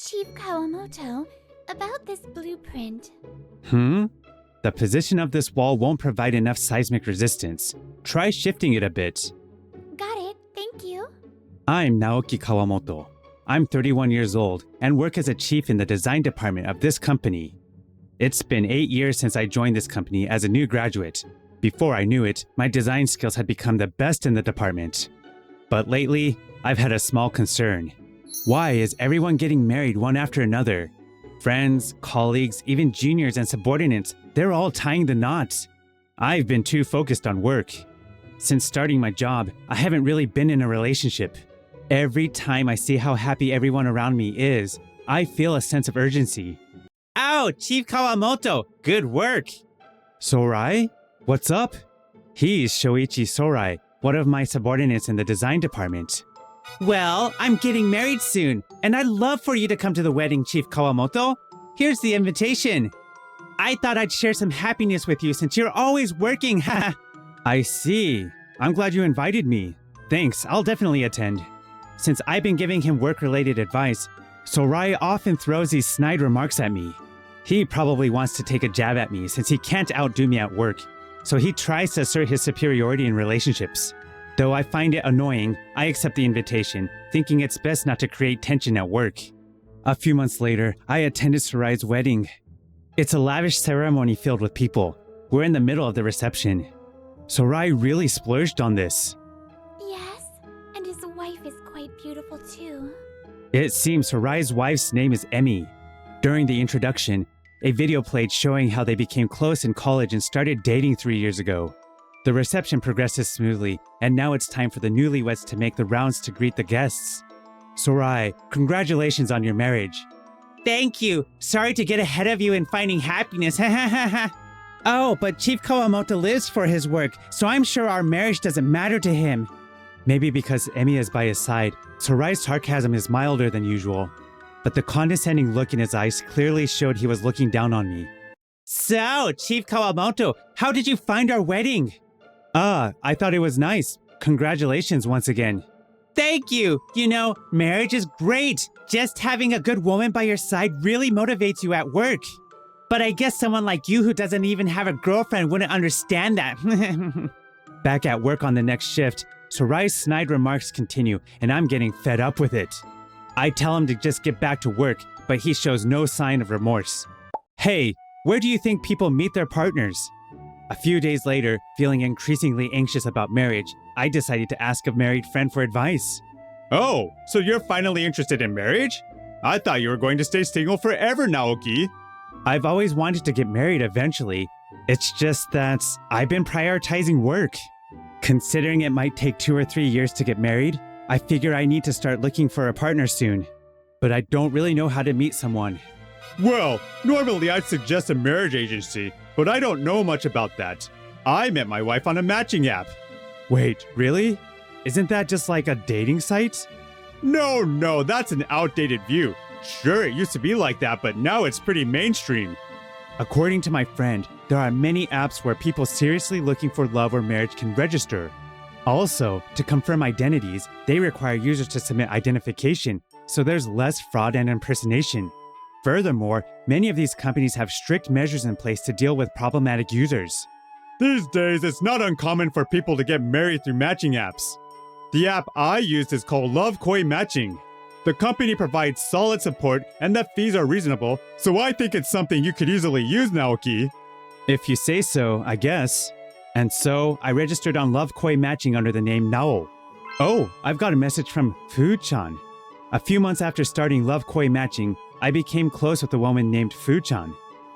Chief Kawamoto, about this blueprint. The position of this wall won't provide enough seismic resistance. Try shifting it a bit. Got it, thank you. I'm Naoki Kawamoto. I'm 31 years old and work as a chief in the design department of this company. It's been 8 years since I joined this company as a new graduate. Before I knew it, my design skills had become the best in the department. But lately, I've had a small concern. Why is everyone getting married one after another? Friends, colleagues, even juniors and subordinates, they're all tying the knots. I've been too focused on work. Since starting my job, I haven't really been in a relationship. Every time I see how happy everyone around me is, I feel a sense of urgency. Ow, Chief Kawamoto, good work! Sorai? What's up? He's Shoichi Sorai, one of my subordinates in the design department. Well, I'm getting married soon, and I'd love for you to come to the wedding, Chief Kawamoto. Here's the invitation. I thought I'd share some happiness with you since you're always working, haha. I see. I'm glad you invited me. Thanks, I'll definitely attend. Since I've been giving him work-related advice, Sorai often throws these snide remarks at me. He probably wants to take a jab at me since he can't outdo me at work, so he tries to assert his superiority in relationships. Though I find it annoying, I accept the invitation, thinking it's best not to create tension at work. A few months later, I attended Sorai's wedding. It's a lavish ceremony filled with people. We're in the middle of the reception. Sorai really splurged on this. Yes, and his wife is quite beautiful too. It seems Sorai's wife's name is Emi. During the introduction, a video played showing how they became close in college and started dating 3 years ago. The reception progresses smoothly, and now it's time for the newlyweds to make the rounds to greet the guests. Sorai, congratulations on your marriage. Thank you. Sorry to get ahead of you in finding happiness. Oh, but Chief Kawamoto lives for his work, so I'm sure our marriage doesn't matter to him. Maybe because Emi is by his side, Sorai's sarcasm is milder than usual. But the condescending look in his eyes clearly showed he was looking down on me. So, Chief Kawamoto, how did you find our wedding? I thought it was nice. Congratulations once again. Thank you. You know, marriage is great. Just having a good woman by your side really motivates you at work. But I guess someone like you who doesn't even have a girlfriend wouldn't understand that. Back at work on the next shift, Sorai's snide remarks continue, and I'm getting fed up with it. I tell him to just get back to work, but he shows no sign of remorse. Hey, where do you think people meet their partners? A few days later, feeling increasingly anxious about marriage, I decided to ask a married friend for advice. Oh, so you're finally interested in marriage? I thought you were going to stay single forever, Naoki. I've always wanted to get married eventually. It's just that I've been prioritizing work. Considering it might take 2 or 3 years to get married, I figure I need to start looking for a partner soon. But I don't really know how to meet someone. Well, normally I'd suggest a marriage agency, but I don't know much about that. I met my wife on a matching app. Wait, really? Isn't that just like a dating site? No, that's an outdated view. Sure, it used to be like that, but now it's pretty mainstream. According to my friend, there are many apps where people seriously looking for love or marriage can register. Also, to confirm identities, they require users to submit identification, so there's less fraud and impersonation. Furthermore, many of these companies have strict measures in place to deal with problematic users. These days, it's not uncommon for people to get married through matching apps. The app I used is called Love Koi Matching. The company provides solid support and the fees are reasonable, so I think it's something you could easily use, Naoki. If you say so, I guess. And so, I registered on Love Koi Matching under the name Nao. Oh, I've got a message from Fu-chan. A few months after starting Love Koi Matching, I became close with a woman named Fu-chan.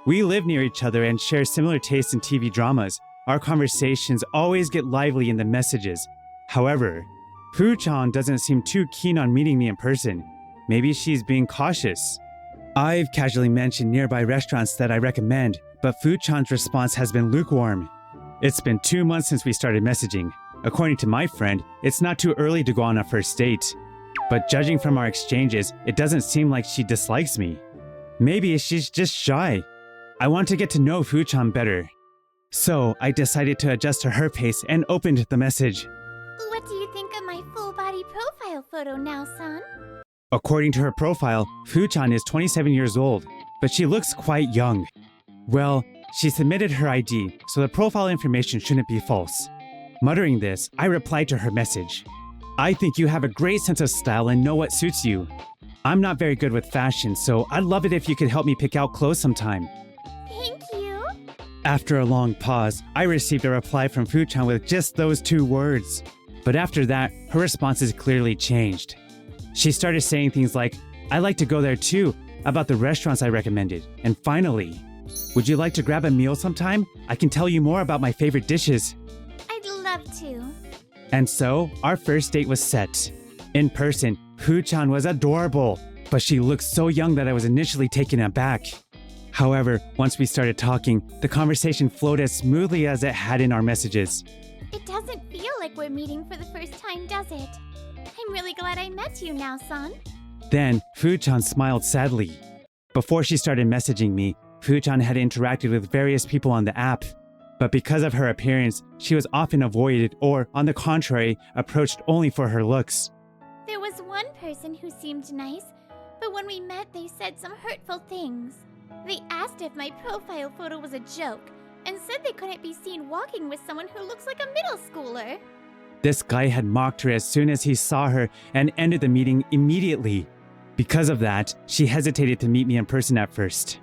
We live near each other and share similar tastes in TV dramas. Our conversations always get lively in the messages. However, Fu-chan doesn't seem too keen on meeting me in person. Maybe she's being cautious. I've casually mentioned nearby restaurants that I recommend, but Fu-chan's response has been lukewarm. It's been 2 months since we started messaging. According to my friend, it's not too early to go on a first date. But judging from our exchanges, it doesn't seem like she dislikes me. Maybe she's just shy. I want to get to know Fu-chan better. So I decided to adjust to her pace and opened the message. What do you think of my full-body profile photo now, son? According to her profile, Fu-chan is 27 years old, but she looks quite young. Well, she submitted her ID, so the profile information shouldn't be false. Muttering this, I replied to her message. I think you have a great sense of style and know what suits you. I'm not very good with fashion, so I'd love it if you could help me pick out clothes sometime. Thank you. After a long pause, I received a reply from Fu-chan with just those 2 words. But after that, her responses clearly changed. She started saying things like, "I'd like to go there too," about the restaurants I recommended. And finally, "Would you like to grab a meal sometime? I can tell you more about my favorite dishes." I'd love to. And so, our first date was set. In person, Fu-chan was adorable, but she looked so young that I was initially taken aback. However, once we started talking, the conversation flowed as smoothly as it had in our messages. It doesn't feel like we're meeting for the first time, does it? I'm really glad I met you now, son. Then, Fu-chan smiled sadly. Before she started messaging me, Fu-chan had interacted with various people on the app. But because of her appearance, she was often avoided or, on the contrary, approached only for her looks. There was one person who seemed nice, but when we met, they said some hurtful things. They asked if my profile photo was a joke and said they couldn't be seen walking with someone who looks like a middle schooler. This guy had mocked her as soon as he saw her and ended the meeting immediately. Because of that, she hesitated to meet me in person at first.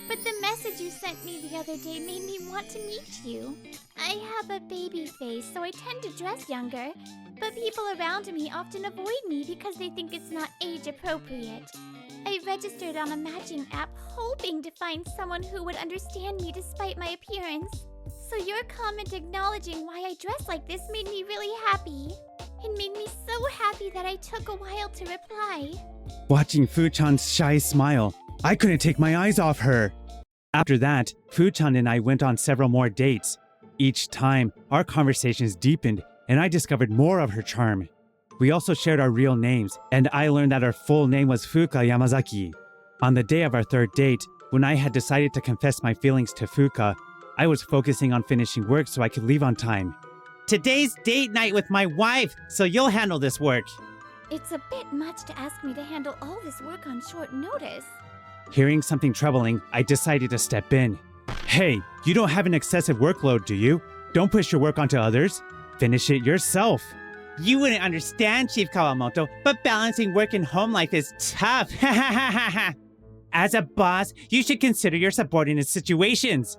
But the message you sent me the other day made me want to meet you. I have a baby face, so I tend to dress younger, but people around me often avoid me because they think it's not age appropriate. I registered on a matching app hoping to find someone who would understand me despite my appearance. So your comment acknowledging why I dress like this made me really happy. It made me so happy that I took a while to reply. Watching Fu-chan's shy smile, I couldn't take my eyes off her. After that, Fu-chan and I went on several more dates. Each time, our conversations deepened, and I discovered more of her charm. We also shared our real names, and I learned that our full name was Fuka Yamazaki. On the day of our 3rd date, when I had decided to confess my feelings to Fuka, I was focusing on finishing work so I could leave on time. "Today's date night with my wife, so you'll handle this work." It's a bit much to ask me to handle all this work on short notice. Hearing something troubling, I decided to step in. "Hey, you don't have an excessive workload, do you? Don't push your work onto others. Finish it yourself." "You wouldn't understand, Chief Kawamoto, but balancing work and home life is tough." "As a boss, you should consider your subordinate situations."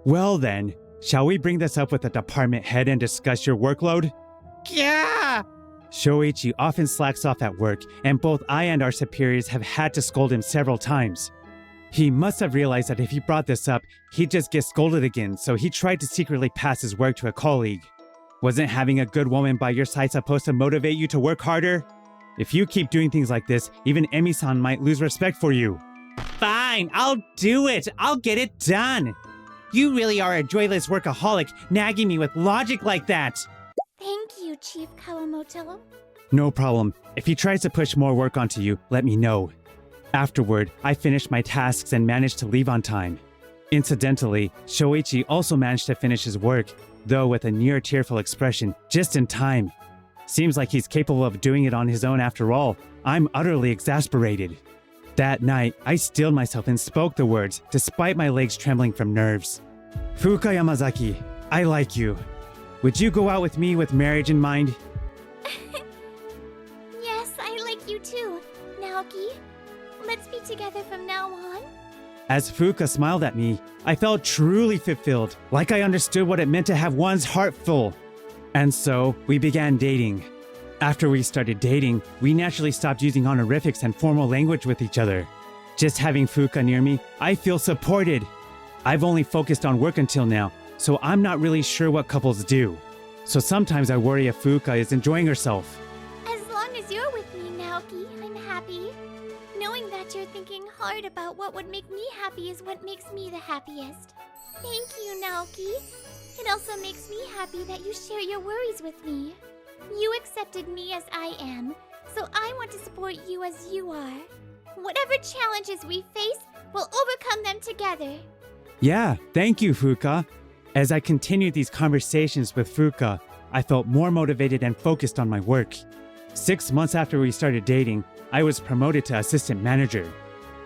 "Well then, shall we bring this up with the department head and discuss your workload?" "Yeah!" Shoichi often slacks off at work, and both I and our superiors have had to scold him several times. He must have realized that if he brought this up, he'd just get scolded again, so he tried to secretly pass his work to a colleague. Wasn't having a good woman by your side supposed to motivate you to work harder? If you keep doing things like this, even Emi-san might lose respect for you. "Fine, I'll do it. I'll get it done. You really are a joyless workaholic, nagging me with logic like that." Thank you, Chief Kawamoto. "No problem. If he tries to push more work onto you, let me know." Afterward, I finished my tasks and managed to leave on time. Incidentally, Shoichi also managed to finish his work, though with a near tearful expression, just in time. Seems like he's capable of doing it on his own after all. I'm utterly exasperated. That night, I steeled myself and spoke the words, despite my legs trembling from nerves. "Fuka Yamazaki, I like you. Would you go out with me with marriage in mind?" Yes, I like you too, Naoki. Let's be together from now on. As Fuka smiled at me, I felt truly fulfilled, like I understood what it meant to have one's heart full. And so, we began dating. After we started dating, we naturally stopped using honorifics and formal language with each other. Just having Fuka near me, I feel supported. I've only focused on work until now, so I'm not really sure what couples do. So sometimes I worry if Fuka is enjoying herself. As long as you're with me, Naoki, I'm happy. Knowing that you're thinking hard about what would make me happy is what makes me the happiest. Thank you, Naoki. It also makes me happy that you share your worries with me. You accepted me as I am, so I want to support you as you are. Whatever challenges we face, we'll overcome them together. Yeah, thank you, Fuka. As I continued these conversations with Fuka, I felt more motivated and focused on my work. 6 months after we started dating, I was promoted to assistant manager.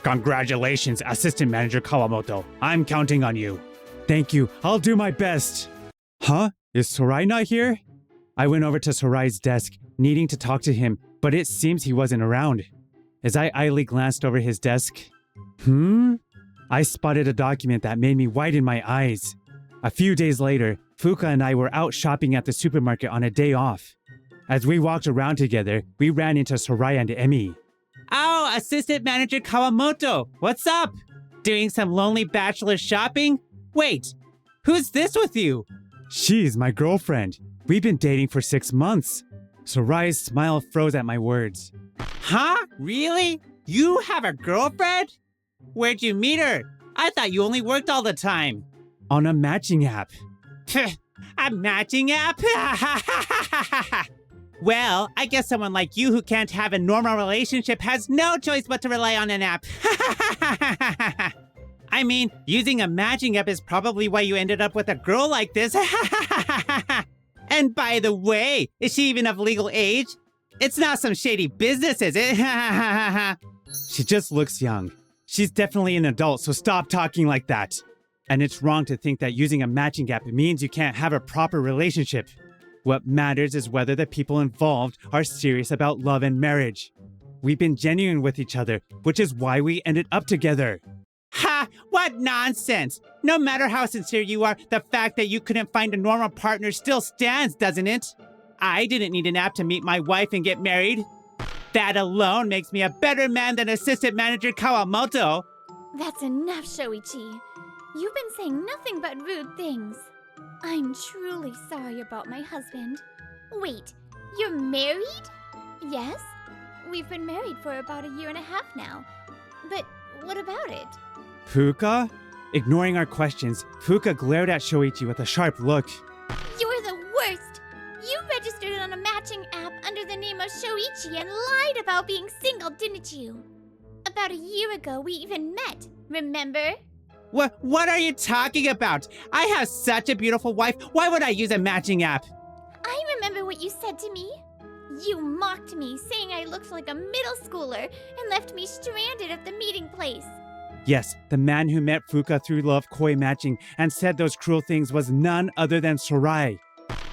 Congratulations, assistant manager Kawamoto. I'm counting on you. Thank you. I'll do my best. Huh? Is Sorai not here? I went over to Sorai's desk, needing to talk to him, but it seems he wasn't around. As I idly glanced over his desk, I spotted a document that made me widen my eyes. A few days later, Fuka and I were out shopping at the supermarket on a day off. As we walked around together, we ran into Sorai and Emi. Oh, assistant manager Kawamoto, what's up? Doing some lonely bachelor shopping? Wait, who's this with you? She's my girlfriend. We've been dating for 6 months. Sorai's smile froze at my words. Huh? Really? You have a girlfriend? Where'd you meet her? I thought you only worked all the time. On a matching app. A matching app? Well, I guess someone like you who can't have a normal relationship has no choice but to rely on an app. I mean, using a matching app is probably why you ended up with a girl like this. And by the way, is she even of legal age? It's not some shady business, is it? She just looks young. She's definitely an adult, so stop talking like that. And it's wrong to think that using a matching app means you can't have a proper relationship. What matters is whether the people involved are serious about love and marriage. We've been genuine with each other, which is why we ended up together. Ha! What nonsense! No matter how sincere you are, the fact that you couldn't find a normal partner still stands, doesn't it? I didn't need an app to meet my wife and get married. That alone makes me a better man than assistant manager Kawamoto. That's enough, Shoichi. You've been saying nothing but rude things. I'm truly sorry about my husband. Wait, you're married? Yes. We've been married for about 1.5 years now. But what about it? Fuka? Ignoring our questions, Fuka glared at Shoichi with a sharp look. You're the worst! You registered on a matching app under the name of Shoichi and lied about being single, didn't you? About 1 year ago, we even met, remember? What are you talking about? I have such a beautiful wife. Why would I use a matching app? I remember what you said to me. You mocked me, saying I looked like a middle schooler and left me stranded at the meeting place. Yes, the man who met Fuka through love koi matching and said those cruel things was none other than Sorai.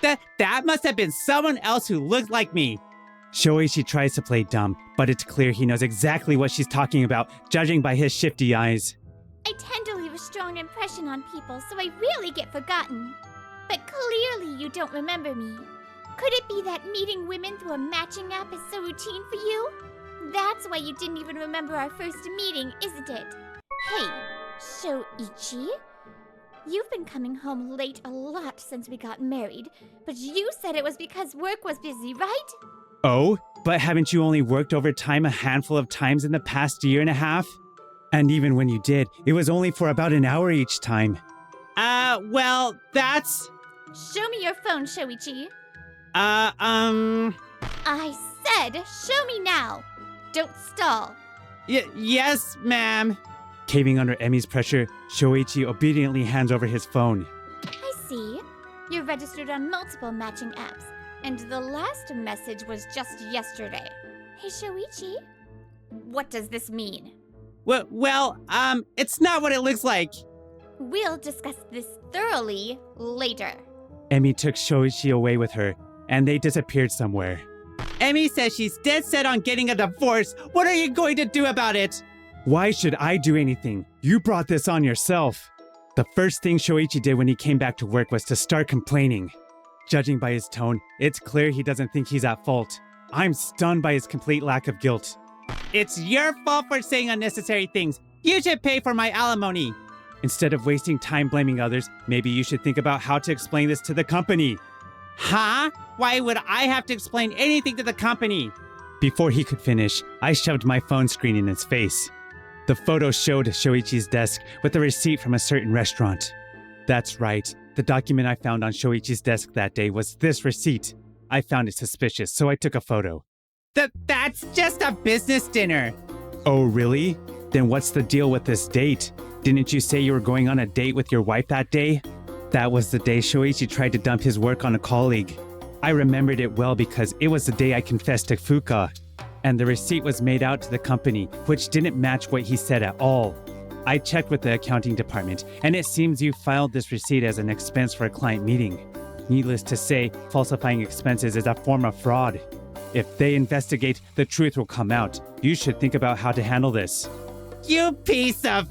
That must have been someone else who looked like me. Shoichi tries to play dumb, but it's clear he knows exactly what she's talking about, judging by his shifty eyes. I tend to leave a strong impression on people, so I rarely get forgotten. But clearly you don't remember me. Could it be that meeting women through a matching app is so routine for you? That's why you didn't even remember our first meeting, isn't it? Hey, Shoichi. You've been coming home late a lot since we got married, but you said it was because work was busy, right? Oh, but haven't you only worked overtime a handful of times in the past 1.5 years? And even when you did, it was only for about an hour each time. Well, that's... Show me your phone, Shoichi. I said, show me now. Don't stall. Yes, ma'am. Caving under Emi's pressure, Shoichi obediently hands over his phone. I see. You're registered on multiple matching apps, and the last message was just yesterday. Hey, Shoichi. What does this mean? Well, it's not what it looks like. We'll discuss this thoroughly later. Emi took Shoichi away with her, and they disappeared somewhere. Emi says she's dead set on getting a divorce. What are you going to do about it? Why should I do anything? You brought this on yourself. The first thing Shoichi did when he came back to work was to start complaining. Judging by his tone, it's clear he doesn't think he's at fault. I'm stunned by his complete lack of guilt. It's your fault for saying unnecessary things. You should pay for my alimony. Instead of wasting time blaming others, maybe you should think about how to explain this to the company. Huh? Why would I have to explain anything to the company? Before he could finish, I shoved my phone screen in his face. The photo showed Shoichi's desk with a receipt from a certain restaurant. That's right. The document I found on Shoichi's desk that day was this receipt. I found it suspicious, so I took a photo. That's just a business dinner. Oh, really? Then what's the deal with this date? Didn't you say you were going on a date with your wife that day? That was the day Shoichi tried to dump his work on a colleague. I remembered it well because it was the day I confessed to Fuka. and the receipt was made out to the company, which didn't match what he said at all. I checked with the accounting department, and it seems you filed this receipt as an expense for a client meeting. Needless to say, falsifying expenses is a form of fraud. If they investigate, the truth will come out. You should think about how to handle this. You piece of...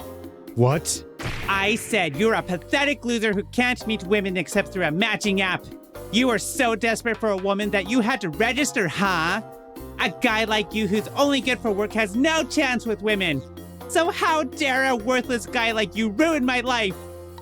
What? I said you're a pathetic loser who can't meet women except through a matching app. You were so desperate for a woman that you had to register, huh? A guy like you who's only good for work has no chance with women. So how dare a worthless guy like you ruin my life?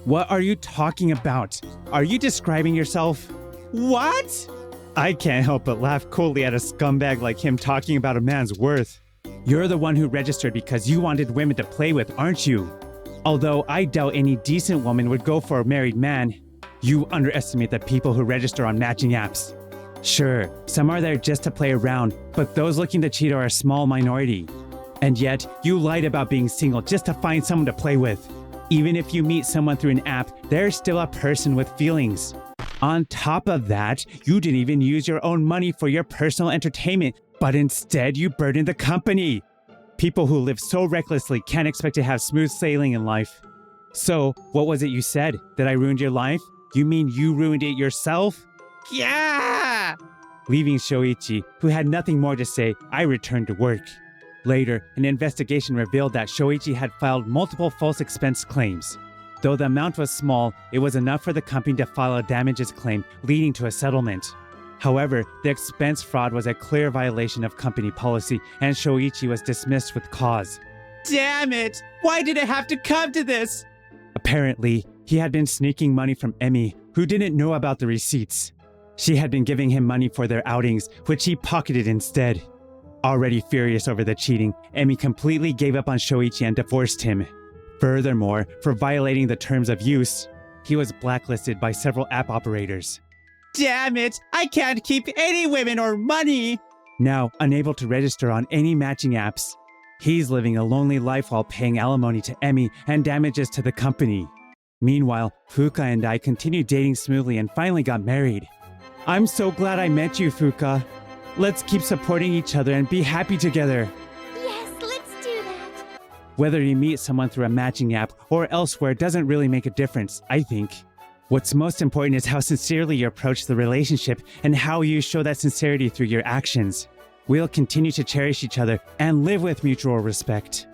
What are you talking about? Are you describing yourself? What? I can't help but laugh coolly at a scumbag like him talking about a man's worth. You're the one who registered because you wanted women to play with, aren't you? Although I doubt any decent woman would go for a married man, you underestimate the people who register on matching apps. Sure, some are there just to play around, but those looking to cheat are a small minority. And yet, you lied about being single just to find someone to play with. Even if you meet someone through an app, they're still a person with feelings. On top of that, you didn't even use your own money for your personal entertainment, but instead you burdened the company. People who live so recklessly can't expect to have smooth sailing in life. So, what was it you said? That I ruined your life? You mean you ruined it yourself? Yeah! Leaving Shoichi, who had nothing more to say, I returned to work. Later, an investigation revealed that Shoichi had filed multiple false expense claims. Though the amount was small, it was enough for the company to file a damages claim, leading to a settlement. However, the expense fraud was a clear violation of company policy, and Shoichi was dismissed with cause. Damn it! Why did it have to come to this? Apparently, he had been sneaking money from Emi, who didn't know about the receipts. She had been giving him money for their outings, which he pocketed instead. Already furious over the cheating, Emi completely gave up on Shoichi and divorced him. Furthermore, for violating the terms of use, he was blacklisted by several app operators. Damn it! I can't keep any women or money! Now, unable to register on any matching apps, he's living a lonely life while paying alimony to Emi and damages to the company. Meanwhile, Fuka and I continued dating smoothly and finally got married. I'm so glad I met you, Fuka. Let's keep supporting each other and be happy together. Yes, let's do that. Whether you meet someone through a matching app or elsewhere doesn't really make a difference, I think. What's most important is how sincerely you approach the relationship and how you show that sincerity through your actions. We'll continue to cherish each other and live with mutual respect.